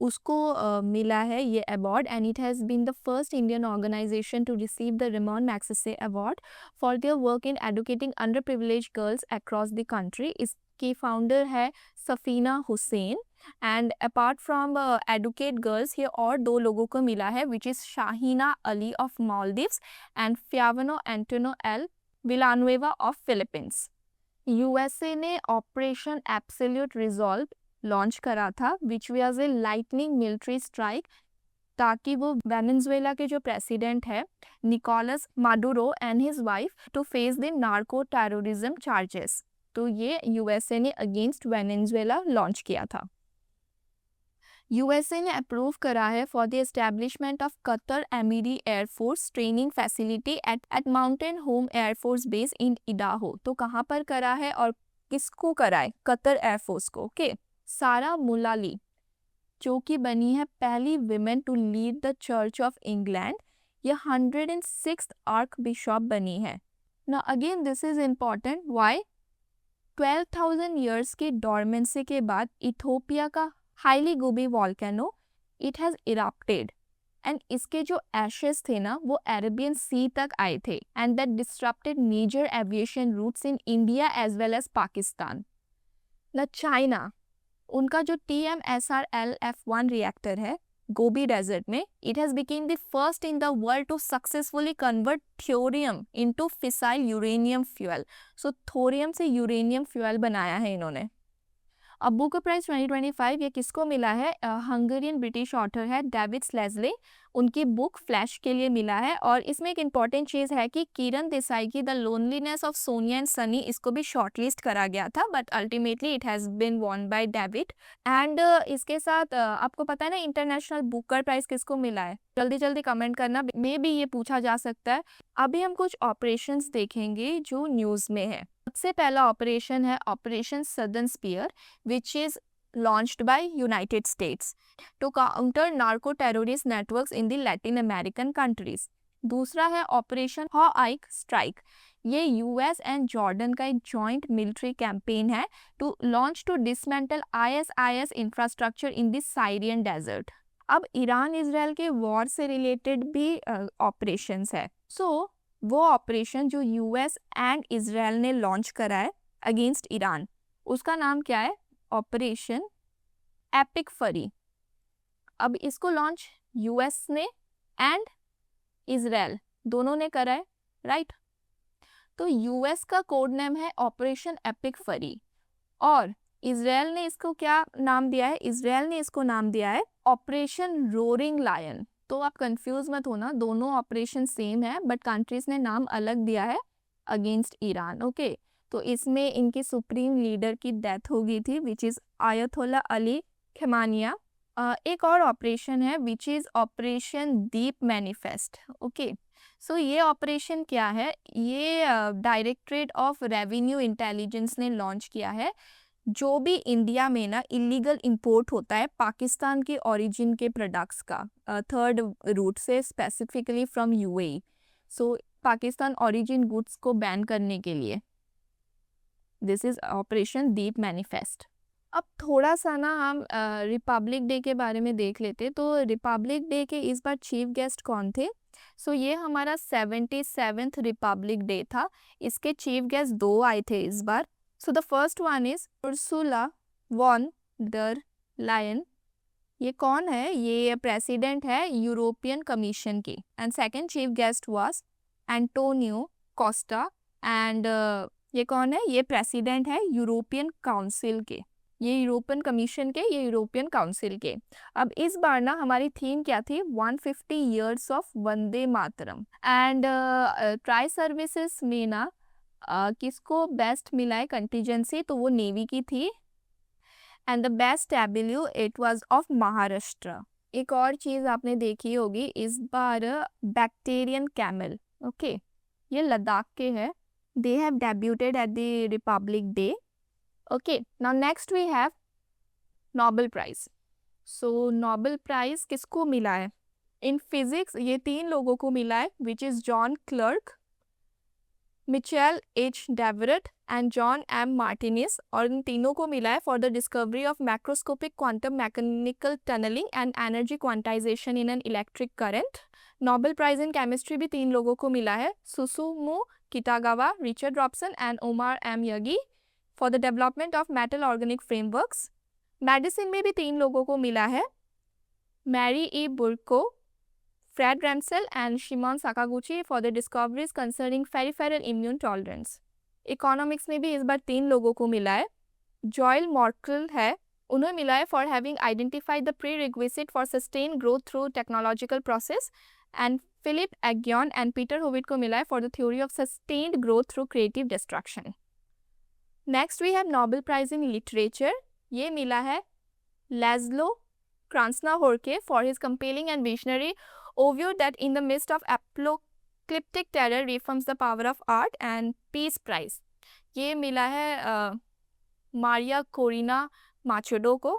उसको मिला है ये award and it has been the first Indian organisation to receive the Ramon Magsaysay award for their work in educating underprivileged girls across the country. इसकी founder है Safeena Husain and apart from Educate Girls, ये और 2 लोगों को मिला है which is Shaheena Ali of Maldives and Flaviano Antonio L Villanueva of Philippines. USA ने operation absolute resolve launch करा था which was a lightning military strike, ताकि वो वेनेजुएला के जो प्रेसिडेंट है Nicolas Maduro and his wife to face the narco terrorism charges. तो ये यूएसए ने अगेंस्ट वेनेजुएला लॉन्च किया था। यूएसए ने अप्रूव करा है for the establishment of Qatar Emiri air force training facility at Mountain Home air force base in Idaho. तो कहाँ पर करा है और किसको करा है? कतर एयरफोर्स को, ओके। सारा मुलाली जो कि बनी है पहली women to lead the Church of England, ये 106th आर्क बिशॉप बनी है ना। Again this is important, why? 12,000 years के डॉर्मेंसी के बाद इथोपिया का Hayli Gubbi volcano it has erupted and इसके जो एशेस थे ना वो अरेबियन सी तक आए थे and that disrupted major aviation routes in India as well as Pakistan. ना चाइना, उनका जो TMSR-LF1 रिएक्टर है गोबी डेजर्ट में, it has become the first in the world to successfully convert thorium into fissile uranium fuel. So thorium से uranium fuel बनाया है इन्होंने। अब बुकर प्राइज 2025 ये किसको मिला है? हंगेरियन ब्रिटिश ऑथर है डेविड स्लेजले, उनकी बुक फ्लैश के लिए मिला है। और इसमें एक इम्पॉर्टेंट चीज़ है कि किरण देसाई की the loneliness of Sonia and Sunny, इसको भी शॉर्टलिस्ट करा गया था but ultimately it has been won by David. And इसके साथ आपको पता है ना इंटरनेशनल बुकर प्राइज किसको मिला है? जल्दी जल्दी कमेंट करना, मे भी ये पूछा जा सकता है। अभी हम कुछ ऑपरेशंस देखेंगे जो न्यूज़ में है। सबसे पहला ऑपरेशन है operation southern spear which is launched by United States to counter narco terrorist networks in the Latin American countries. दूसरा है ऑपरेशन हॉआइक स्ट्राइक, ये यूएस एंड जॉर्डन का एक जॉइंट मिलिट्री कैंपेन है to launch to dismantle ISIS infrastructure in the Syrian desert. अब Iran Israel के war से related भी ऑपरेशंस है। सो वो ऑपरेशन जो यूएस एंड इजराइल ने लॉन्च करा है अगेंस्ट ईरान, उसका नाम क्या है? ऑपरेशन एपिक फरी। अब इसको लॉन्च यूएस ने एंड इजराइल दोनों ने करा है, राइट? तो यूएस का कोड नेम है ऑपरेशन एपिक फरी और इजराइल ने इसको क्या नाम दिया है? इजराइल ने इसको नाम दिया है ऑपरेशन रोरिंग लायन। तो आप कंफ्यूज मत होना, दोनों ऑपरेशन सेम है बट कंट्रीज ने नाम अलग दिया है अगेंस्ट ईरान, ओके। तो इसमें इनके सुप्रीम लीडर की डेथ हो गई थी विच इज़ आयतोल्ला अली खमेनिया। एक और ऑपरेशन है which is operation deep manifest, okay. So ये ऑपरेशन क्या है? ये डायरेक्टरेट ऑफ रेवेन्यू इंटेलिजेंस ने लॉन्च किया है। जो भी इंडिया में ना इलीगल इंपोर्ट होता है पाकिस्तान के ओरिजिन के प्रोडक्ट्स का, थर्ड रूट से specifically from UAE, so Pakistan origin goods को बैन करने के लिए this is operation deep manifest. अब थोड़ा सा ना हम रिपब्लिक डे के बारे में देख लेते। तो रिपब्लिक डे के इस बार चीफ गेस्ट कौन थे? सो ये हमारा 77th रिपब्लिक डे था। इसके चीफ गेस्ट 2 आए थे इस बार। So the first one is Ursula von der Leyen. ये कौन है? ये प्रेसिडेंट है यूरोपियन कमीशन की। And second chief guest was Antonio Costa and ये कौन है? ये प्रेसिडेंट है यूरोपियन काउंसिल के, ये यूरोपियन कमीशन के, ये यूरोपियन काउंसिल के। अब इस बार ना हमारी थीम क्या थी? 150 years of Vande Mataram. And tri services में ना किसको बेस्ट मिला है कंटीजेंसी, तो वो नेवी की थी। And the best W it was of Maharashtra. एक और चीज़ आपने देखी होगी इस बार, बैक्टीरियन कैमल, ओके, ये लद्दाख के हैं। They have debuted at the Republic Day. Okay, now next we have Nobel prize. So Nobel prize किसको मिला है? इन फिजिक्स ये 3 लोगों को मिला है, which is John Clarke, Michel H Devoret and John M Martinis. और इन तीनों को मिला है for the discovery of macroscopic quantum mechanical tunnelling and energy quantisation in an electric current. Nobel prize in chemistry भी 3 लोगों को मिला है, Susumu Kitagawa, Richard Robson and Omar M Yaghi for the development of metal organic frameworks. Medicine में भी 3 लोगों को मिला है, Mary E Brunkow, Fred Ramsdell and Shimon Sakaguchi for the discoveries concerning peripheral immune tolerance. Economics में भी इस बार 3 लोगों को मिला है, जॉयल मॉर्कल है, उन्हें मिला है for having identified the prerequisite for sustain growth through technological process. And Philippe Aghion and Peter Howitt को मिला है for the theory of sustained growth through creative destruction. Next we have Nobel prize in literature. ये मिला है Laszlo Krasznahorkai for his compelling and visionary overview that in the midst of apocalyptic terror reforms the power of art and peace prize। ये मिला है Maria Corina Machado को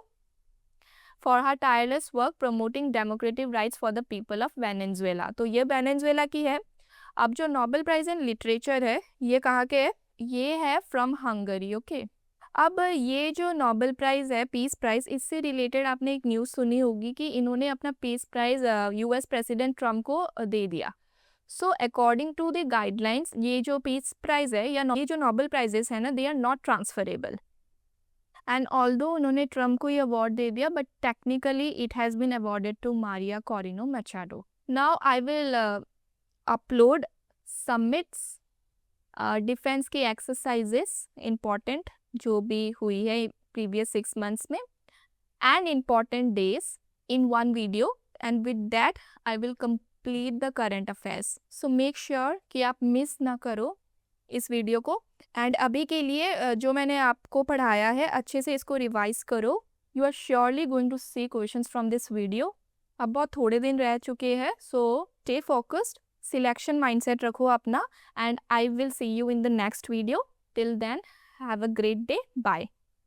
for her tireless work promoting democratic rights for the people of Venezuela. तो ये Venezuela की है। अब जो नोबेल प्राइज इन लिटरेचर है ये कहाँ के है? ये है फ्रॉम हंगरी। ओके, अब ये जो नोबेल प्राइज़ है, पीस प्राइज़, इससे रिलेटेड आपने एक न्यूज़ सुनी होगी कि इन्होंने अपना पीस प्राइज़ यूएस प्रेसिडेंट ट्रम्प को दे दिया। So according to the guidelines ये जो पीस प्राइज़ है या ये जो नोबेल प्राइजेस है ना, they are not transferable. And although उन्होंने ट्रम्प को ये अवार्ड दे दिया, but technically it has been awarded to Maria Corina Machado. Now I will upload summits defence की एक्सरसाइजेस इम्पॉर्टेंट जो भी हुई है प्रीवियस 6 months में and important days in one video, and with that I will complete the current affairs. So make sure कि आप miss ना करो इस वीडियो को। एंड अभी के लिए जो मैंने आपको पढ़ाया है अच्छे से इसको रिवाइज करो। You are surely going to see questions from this video. अब बहुत थोड़े दिन रह चुके हैं, so stay focused, selection mindset रखो अपना, and I will see you in the next video. Till then, have a great day. Bye.